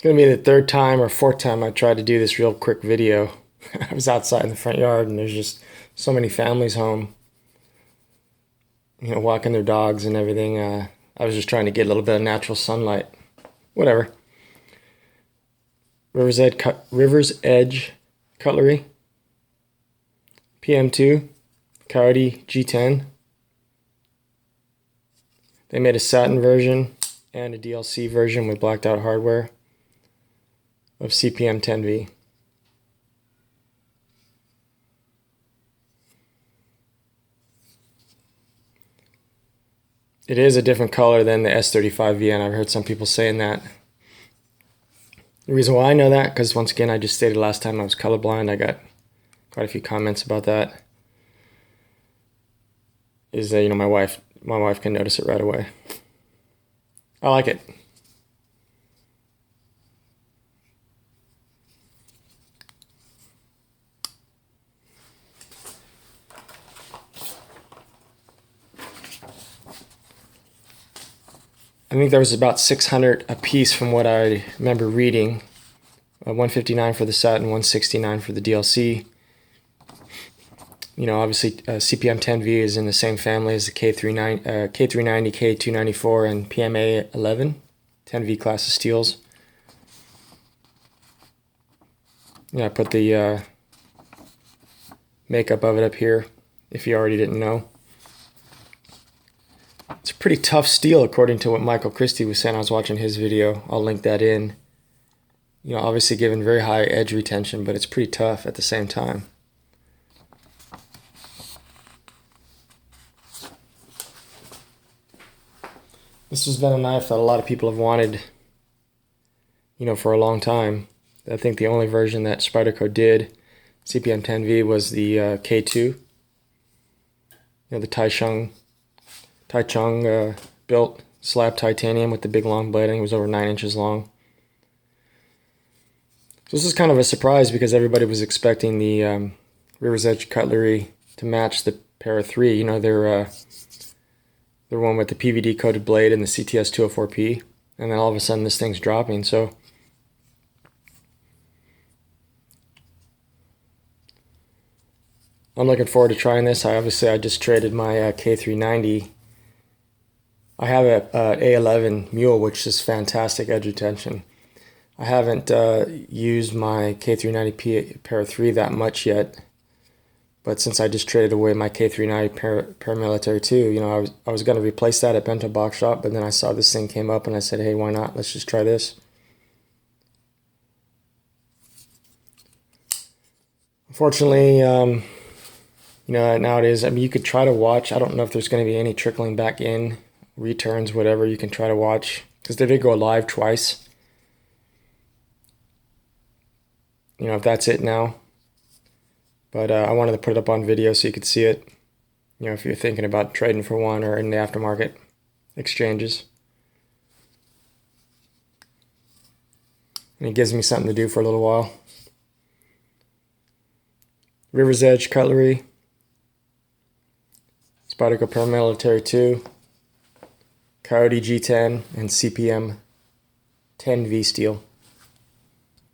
gonna be the third time or fourth time I tried to do this real quick video. I was outside in the front yard and there's just so many families home, walking their dogs and everything. I was just trying to get a little bit of natural sunlight. Whatever. Rivers Edge Cutlery PM2 Coyote G10. They made a satin version and a DLC version with blacked out hardware of CPM-10V. It is a different color than the S35V, and I've heard some people saying that. The reason why I know that, because once again, I just stated last time I was colorblind. I got quite a few comments about that. Is that, my wife can notice it right away. I like it. I think there was about 600 a piece from what I remember reading. 159 for the satin, 169 for the DLC. Obviously CPM-10V is in the same family as the K390, K294, and PMA11, 10V class of steels. I put the makeup of it up here, if you already didn't know. It's a pretty tough steel, according to what Michael Christy was saying. I was watching his video. I'll link that in. Obviously given very high edge retention, but it's pretty tough at the same time. This has been a knife that a lot of people have wanted, for a long time. I think the only version that Spyderco did, CPM-10V, was the K2. The Taichung built slab titanium with the big long blade. I think it was over 9 inches long. So this is kind of a surprise because everybody was expecting the Rivers Edge Cutlery to match the Para 3. They're one with the PVD coated blade and the CTS 204P, and then all of a sudden this thing's dropping. So I'm looking forward to trying this. I just traded my K390. I have a A11 Mule, which is fantastic edge retention. I haven't used my K390 Para 3 that much yet, but since I just traded away my K390 Paramilitary 2, I was going to replace that at Bento Box Shop, but then I saw this thing came up and I said, hey, why not? Let's just try this. Unfortunately, nowadays, you could try to watch. I don't know if there's going to be any trickling back in, returns, whatever. You can try to watch, because they did go live twice. If that's it now. But I wanted to put it up on video so you could see it. If you're thinking about trading for one or in the aftermarket exchanges. And it gives me something to do for a little while. Rivers Edge Cutlery, Spyderco Paramilitary 2, Coyote G10, and CPM-10V steel.